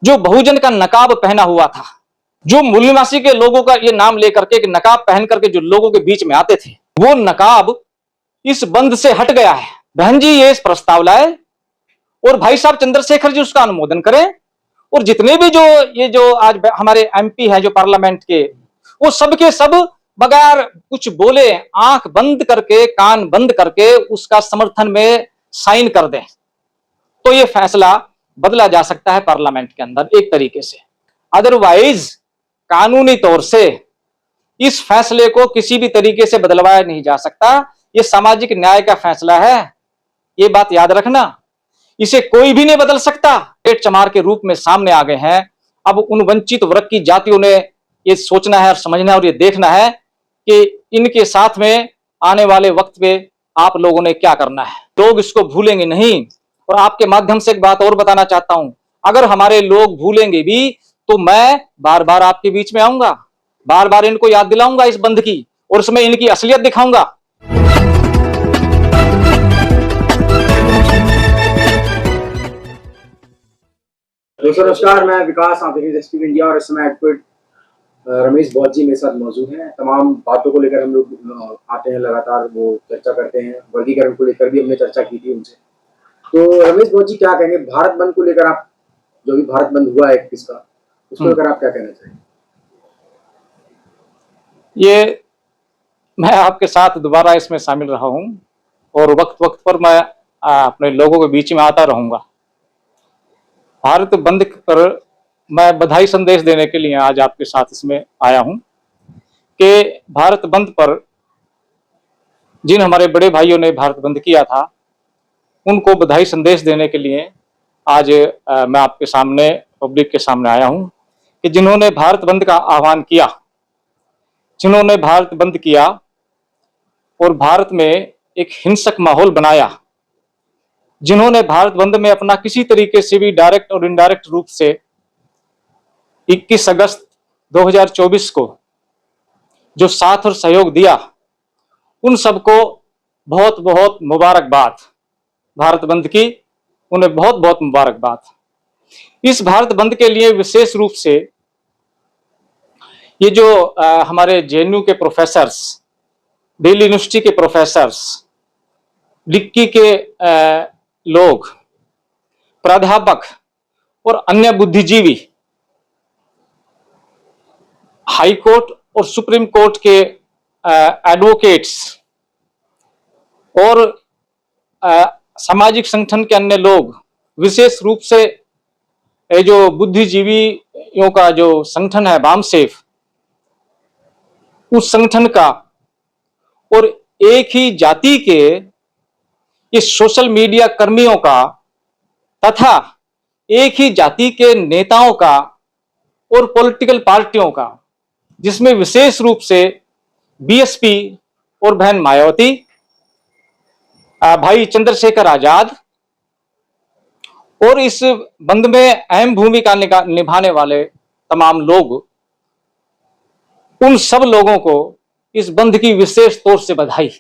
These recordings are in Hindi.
जो बहुजन का नकाब पहना हुआ था, जो मूल निवासी के लोगों का ये नाम लेकर के नकाब पहन करके जो लोगों के बीच में आते थे, वो नकाब इस बंद से हट गया है। बहन जी ये प्रस्ताव लाए और भाई साहब चंद्रशेखर जी उसका अनुमोदन करें, और जितने भी जो ये जो आज हमारे एमपी हैं जो पार्लियामेंट के, वो सब के सब बगैर कुछ बोले आंख बंद करके कान बंद करके उसका समर्थन में साइन कर दें, तो ये फैसला बदला जा सकता है पार्लियामेंट के अंदर एक तरीके से। अदरवाइज कानूनी तौर से इस फैसले को किसी भी तरीके से बदलवाया नहीं जा सकता। ये सामाजिक न्याय का फैसला है, ये बात याद रखना। इसे कोई भी नहीं बदल सकता। पेट चमार के रूप में सामने आ गए हैं। अब उन वंचित वर्ग की जातियों ने ये सोचना है और समझना है और ये देखना है कि इनके साथ में आने वाले वक्त पे आप लोगों ने क्या करना है। लोग इसको भूलेंगे नहीं। और आपके माध्यम से एक बात और बताना चाहता हूं, अगर हमारे लोग भूलेंगे भी तो मैं बार बार आपके बीच में आऊंगा, बार बार इनको याद दिलाऊंगा इस बंद की, और उसमें इनकी असलियत दिखाऊंगा। दोस्तों नमस्कार, मैं विकास, आप देख रहे हैं इंडिया और इस समय एडवोकेट रमेश बौद्ध जी मेरे साथ मौजूद हैं। तमाम बातों को लेकर हम लोग आते हैं, लगातार वो चर्चा करते हैं। वर्गीकरण को लेकर भी हमने चर्चा की थी उनसे। तो रमेश बौद्ध जी क्या कहेंगे भारत बंद को लेकर? आप जो भी भारत बंद हुआ है 21 का, उसको लेकर आप क्या कहना चाहेंगे? ये मैं आपके साथ दोबारा इसमें शामिल रहा हूं और वक्त वक्त पर मैं अपने लोगों के बीच में आता रहूंगा। भारत बंद पर मैं बधाई संदेश देने के लिए आज आपके साथ इसमें आया हूं कि भारत बंद पर जिन हमारे बड़े भाइयों ने भारत बंद किया था, उनको बधाई संदेश देने के लिए आज मैं आपके सामने, पब्लिक के सामने आया हूं कि जिन्होंने भारत बंद का आह्वान किया, जिन्होंने भारत बंद किया और भारत में एक हिंसक माहौल बनाया, जिन्होंने भारत बंद में अपना किसी तरीके से भी डायरेक्ट और इनडायरेक्ट रूप से 21 अगस्त 2024 को जो साथ और सहयोग दिया, उन सबको बहुत बहुत मुबारकबाद। भारत बंद की उन्हें बहुत बहुत मुबारकबाद। इस भारत बंद के लिए विशेष रूप से ये जो हमारे जेएनयू के प्रोफेसर्स, दिल्ली यूनिवर्सिटी के प्रोफेसर्स, डिक्की के लोग, प्राध्यापक और अन्य बुद्धिजीवी, हाई कोर्ट और सुप्रीम कोर्ट के एडवोकेट्स और सामाजिक संगठन के अन्य लोग, विशेष रूप से ये जो बुद्धिजीवियों का जो संगठन है वामसेफ, उस संगठन का और एक ही जाति के ये सोशल मीडिया कर्मियों का तथा एक ही जाति के नेताओं का और पॉलिटिकल पार्टियों का, जिसमें विशेष रूप से बीएसपी और बहन मायावती, भाई चंद्रशेखर आजाद और इस बंद में अहम भूमिका निभाने वाले तमाम लोग, उन सब लोगों को इस बंद की विशेष तौर से बधाई।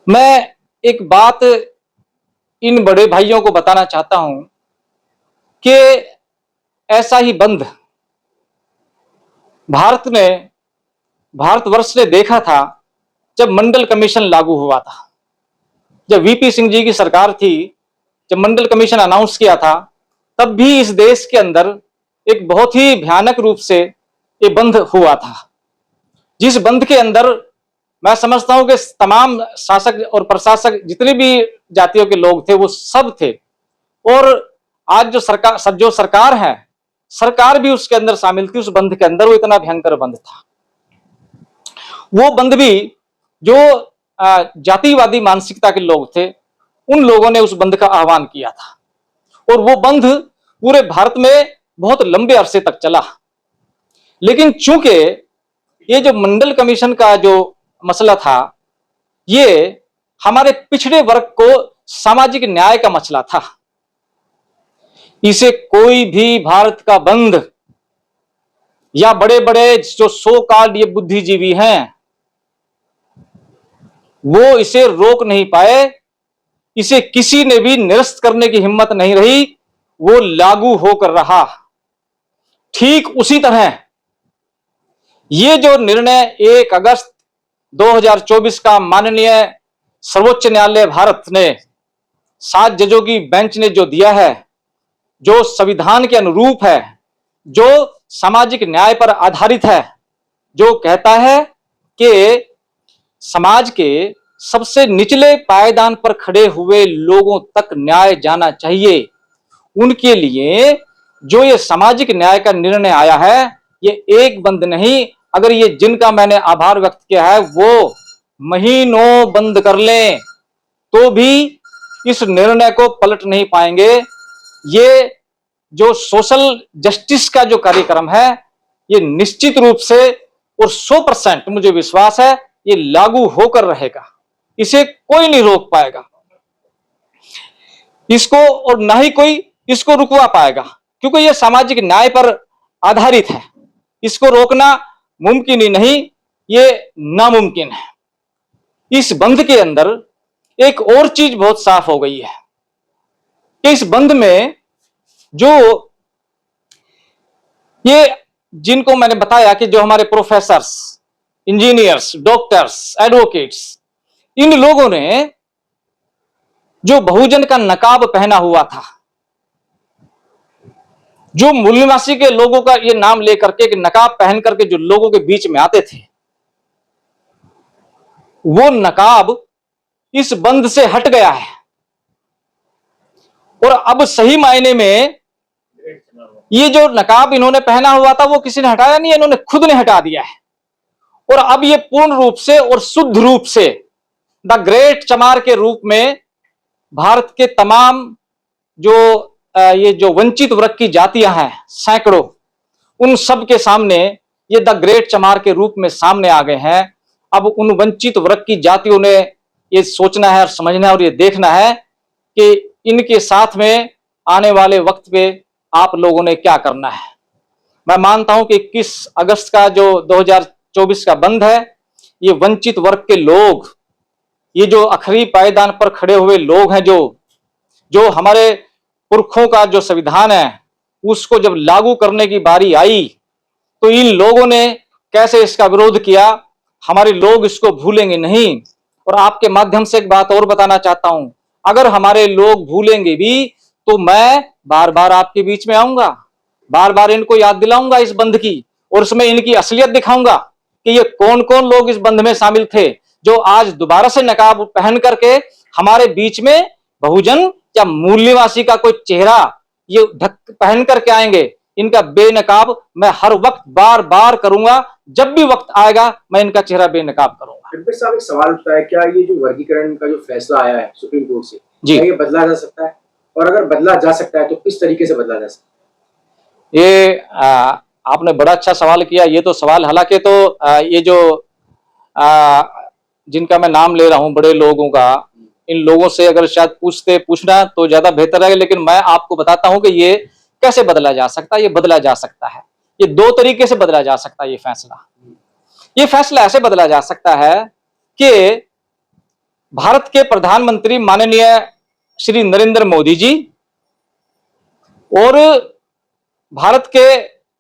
मैं एक बात इन बड़े भाइयों को बताना चाहता हूं कि ऐसा ही बंद भारतवर्ष ने देखा था जब मंडल कमीशन लागू हुआ था। जब वीपी सिंह जी की सरकार थी, जब मंडल कमीशन अनाउंस किया था, तब भी इस देश के अंदर एक बहुत ही भयानक रूप से ये बंद हुआ था, जिस बंद के अंदर मैं समझता हूं कि तमाम शासक और प्रशासक जितने भी जातियों के लोग थे वो सब थे। और आज जो सरकार है, सरकार भी उसके अंदर शामिल थी। उस बंद के अंदर वो इतना भयंकर बंद था। वो बंद भी जो जातिवादी मानसिकता के लोग थे, उन लोगों ने उस बंद का आह्वान किया था और वो बंद पूरे भारत में बहुत लंबे अरसे तक चला। लेकिन चूंकि ये जो मंडल कमीशन का जो मसला था, ये हमारे पिछड़े वर्ग को सामाजिक न्याय का मसला था, इसे कोई भी भारत का बंद या बड़े बड़े जो सो कॉल्ड ये बुद्धिजीवी हैं, वो इसे रोक नहीं पाए। इसे किसी ने भी निरस्त करने की हिम्मत नहीं रही। वो लागू होकर रहा। ठीक उसी तरह ये जो निर्णय 1 अगस्त 2024 का माननीय सर्वोच्च न्यायालय भारत ने 7 जजों की बेंच ने जो दिया है, जो संविधान के अनुरूप है, जो सामाजिक न्याय पर आधारित है, जो कहता है कि समाज के सबसे निचले पायदान पर खड़े हुए लोगों तक न्याय जाना चाहिए, उनके लिए जो ये सामाजिक न्याय का निर्णय आया है, ये एक बंद नहीं, अगर ये जिनका मैंने आभार व्यक्त किया है वो महीनों बंद कर लें तो भी इस निर्णय को पलट नहीं पाएंगे। ये जो सोशल जस्टिस का जो कार्यक्रम है, ये निश्चित रूप से और 100% मुझे विश्वास है ये लागू होकर रहेगा, इसे कोई नहीं रोक पाएगा इसको, और ना ही कोई इसको रुकवा पाएगा, क्योंकि यह सामाजिक न्याय पर आधारित है। इसको रोकना मुमकिन ही नहीं, ये नामुमकिन है। इस बंद के अंदर एक और चीज बहुत साफ हो गई है कि इस बंद में जो ये जिनको मैंने बताया कि जो हमारे प्रोफेसर्स, इंजीनियर्स, डॉक्टर्स, एडवोकेट्स, इन लोगों ने जो बहुजन का नकाब पहना हुआ था, जो मूल निवासी के लोगों का ये नाम लेकर के नकाब पहन करके जो लोगों के बीच में आते थे, वो नकाब इस बंद से हट गया है। और अब सही मायने में ये जो नकाब इन्होंने पहना हुआ था वो किसी ने हटाया नहीं, इन्होंने खुद ने हटा दिया है। और अब ये पूर्ण रूप से और शुद्ध रूप से द ग्रेट चमार के रूप में भारत के तमाम जो ये जो वंचित वर्ग की जातियां हैं सैकड़ों, उन सब के सामने ये द ग्रेट चमार के रूप में सामने आ गए हैं। अब उन वंचित वर्ग की जातियों ने ये सोचना है और समझना है और ये देखना है कि इनके साथ में आने वाले वक्त पे आप लोगों ने क्या करना है। मैं मानता हूं कि 21 अगस्त का जो 2024 का बंद है, ये वंचित वर्ग के लोग, ये जो आखिरी पायदान पर खड़े हुए लोग हैं, जो हमारे पुरखों का जो संविधान है उसको जब लागू करने की बारी आई तो इन लोगों ने कैसे इसका विरोध किया, हमारे लोग इसको भूलेंगे नहीं। और आपके माध्यम से एक बात और बताना चाहता हूं, अगर हमारे लोग भूलेंगे भी तो मैं बार बार आपके बीच में आऊंगा, बार बार इनको याद दिलाऊंगा इस बंद की, और उसमें इनकी असलियत दिखाऊंगा कि ये कौन कौन लोग इस बंद में शामिल थे, जो आज दोबारा से नकाब पहन करके हमारे बीच में बहुजन या मूल निवासी का कोई चेहरा ये ढक पहन करके आएंगे। इनका बेनकाब मैं हर वक्त बार बार करूंगा, जब भी वक्त आएगा मैं इनका चेहरा बेनकाब करूंगा। साहब एक सवाल उठता है, क्या ये जो वर्गीकरण का जो फैसला आया है सुप्रीम कोर्ट से, जी, क्या ये बदला जा सकता है, और अगर बदला जा सकता है तो किस तरीके से बदला जा सकता है? ये आपने बड़ा अच्छा सवाल किया। ये तो सवाल हालांकि तो ये जो जिनका मैं नाम ले रहा हूं बड़े लोगों का, इन लोगों से अगर शायद पूछना तो ज्यादा बेहतर है, लेकिन मैं आपको बताता हूं कि ये कैसे बदला जा सकता है। ये बदला जा सकता है, ये 2 तरीके से बदला जा सकता है। ये फैसला ऐसे बदला जा सकता है कि भारत के प्रधानमंत्री माननीय श्री नरेंद्र मोदी जी और भारत के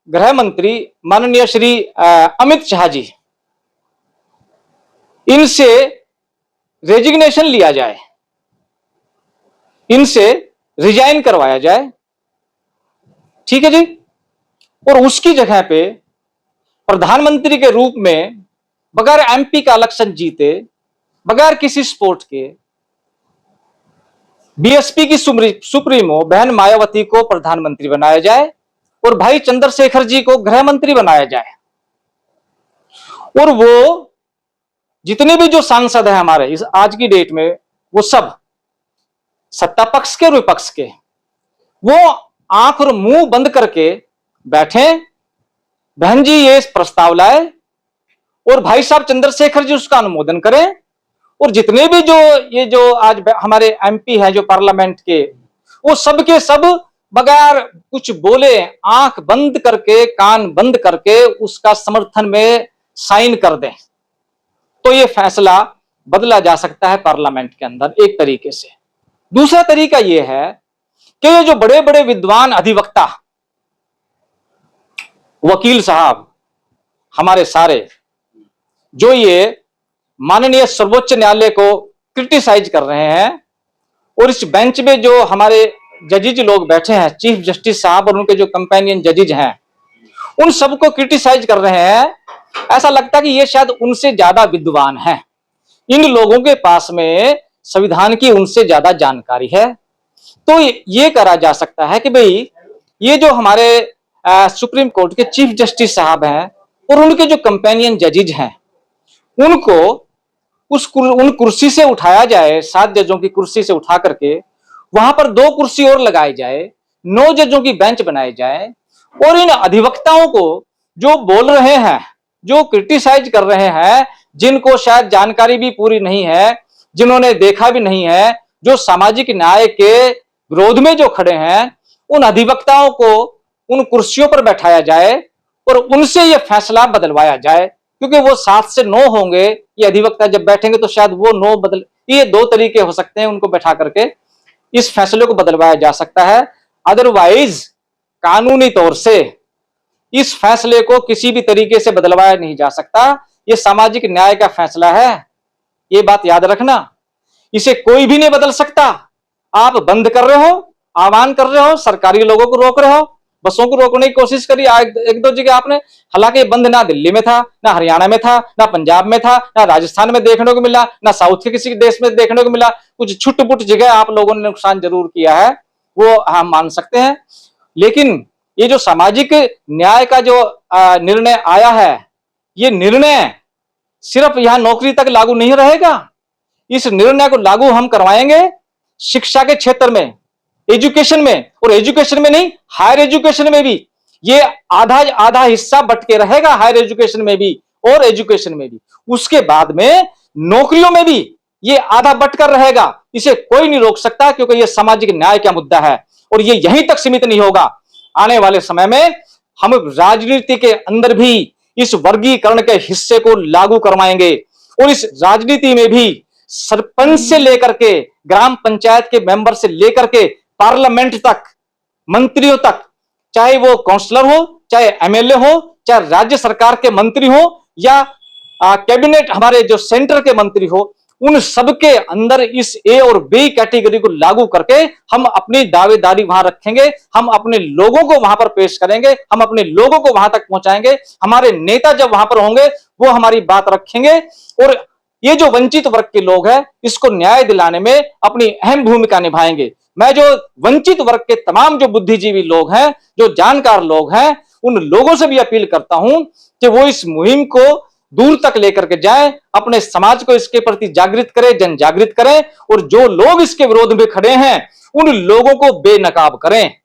गृह मंत्री माननीय श्री अमित शाह जी, इनसे रेजिग्नेशन लिया जाए, इनसे रिजाइन करवाया जाए, ठीक है जी। और उसकी जगह पे प्रधानमंत्री के रूप में बगैर एमपी का इलेक्शन जीते, बगैर किसी सपोर्ट के, बीएसपी की सुप्रीमो बहन मायावती को प्रधानमंत्री बनाया जाए और भाई चंद्रशेखर जी को गृह मंत्री बनाया जाए। और वो जितने भी जो सांसद हैं हमारे इस आज की डेट में, वो सब सत्ता पक्ष के और विपक्ष के, वो आंख और मुंह बंद करके बैठे, बहन जी ये प्रस्ताव लाए और भाई साहब चंद्रशेखर जी उसका अनुमोदन करें। और जितने भी जो ये जो आज हमारे एमपी हैं जो पार्लियामेंट के, वो सब के सब बगैर कुछ बोले, आंख बंद करके, कान बंद करके उसका समर्थन में साइन कर दें, तो ये फैसला बदला जा सकता है पार्लियामेंट के अंदर एक तरीके से। दूसरा तरीका यह है कि ये जो बड़े बड़े विद्वान अधिवक्ता, वकील साहब हमारे सारे, जो ये माननीय सर्वोच्च न्यायालय को क्रिटिसाइज कर रहे हैं, और इस बेंच में जो हमारे जजेज लोग बैठे हैं, चीफ जस्टिस साहब और उनके जो कंपेनियन जजेज हैं, उन सबको क्रिटिसाइज कर रहे हैं, ऐसा लगता है कि ये शायद उनसे ज्यादा विद्वान हैं। इन लोगों के पास में संविधान की उनसे ज्यादा जानकारी है। तो ये करा जा सकता है कि भाई ये जो हमारे सुप्रीम कोर्ट के चीफ जस्टिस साहब हैं और उनके जो कंपेनियन जजेज हैं, उनको उन कुर्सी से उठाया जाए, 7 जजों की कुर्सी से उठा करके वहां पर 2 कुर्सी और लगाई जाए, 9 जजों की बेंच बनाई जाए, और इन अधिवक्ताओं को जो बोल रहे हैं, जो क्रिटिसाइज कर रहे हैं, जिनको शायद जानकारी भी पूरी नहीं है, जिन्होंने देखा भी नहीं है, जो सामाजिक न्याय के विरोध में जो खड़े हैं, उन अधिवक्ताओं को उन कुर्सियों पर बैठाया जाए और उनसे यह फैसला बदलवाया जाए, क्योंकि वो 7 से 9 होंगे। ये अधिवक्ता जब बैठेंगे तो शायद वो 9 बदल, ये 2 तरीके हो सकते हैं उनको बैठा करके इस फैसले को बदलवाया जा सकता है। अदरवाइज कानूनी तौर से इस फैसले को किसी भी तरीके से बदलवाया नहीं जा सकता। ये सामाजिक न्याय का फैसला है, ये बात याद रखना। इसे कोई भी नहीं बदल सकता। आप बंद कर रहे हो, आह्वान कर रहे हो, सरकारी लोगों को रोक रहे हो, बसों को रोकने की कोशिश करी 1-2 जगह आपने। हालांकि बंद ना दिल्ली में था, ना हरियाणा में था, ना पंजाब में था, ना राजस्थान में देखने को मिला, ना साउथ के किसी देश में देखने को मिला। कुछ छुट-पुट जगह आप लोगों ने नुकसान जरूर किया है, वो हम मान सकते हैं। लेकिन ये जो सामाजिक न्याय का जो निर्णय आया है, ये निर्णय सिर्फ यहां नौकरी तक लागू नहीं रहेगा। इस निर्णय को लागू हम करवाएंगे शिक्षा के क्षेत्र में, एजुकेशन में, और एजुकेशन में नहीं, हायर एजुकेशन में भी। ये आधा हिस्सा बट के रहेगा, हायर एजुकेशन में भी और एजुकेशन में भी। उसके बाद में नौकरियों में भी ये आधा बट कर रहेगा। इसे कोई नहीं रोक सकता, क्योंकि ये सामाजिक न्याय का मुद्दा है और ये यहीं तक सीमित नहीं होगा। आने वाले समय में हम राजनीति के अंदर भी इस वर्गीकरण के हिस्से को लागू करवाएंगे, और इस राजनीति में भी सरपंच से लेकर के, ग्राम पंचायत के मेंबर से लेकर के पार्लियामेंट तक, मंत्रियों तक, चाहे वो काउंसलर हो, चाहे एमएलए हो, चाहे राज्य सरकार के मंत्री हो, या कैबिनेट हमारे जो सेंटर के मंत्री हो, उन सबके अंदर इस ए और बी कैटेगरी को लागू करके हम अपनी दावेदारी वहां रखेंगे। हम अपने लोगों को वहां पर पेश करेंगे, हम अपने लोगों को वहां तक पहुंचाएंगे। हमारे नेता जब वहां पर होंगे वो हमारी बात रखेंगे, और ये जो वंचित वर्ग के लोग हैं, इसको न्याय दिलाने में अपनी अहम भूमिका निभाएंगे। मैं जो वंचित वर्ग के तमाम जो बुद्धिजीवी लोग हैं, जो जानकार लोग हैं, उन लोगों से भी अपील करता हूं कि वो इस मुहिम को दूर तक लेकर के जाएं, अपने समाज को इसके प्रति जागृत करें, जन जागृत करें, और जो लोग इसके विरोध में खड़े हैं उन लोगों को बेनकाब करें।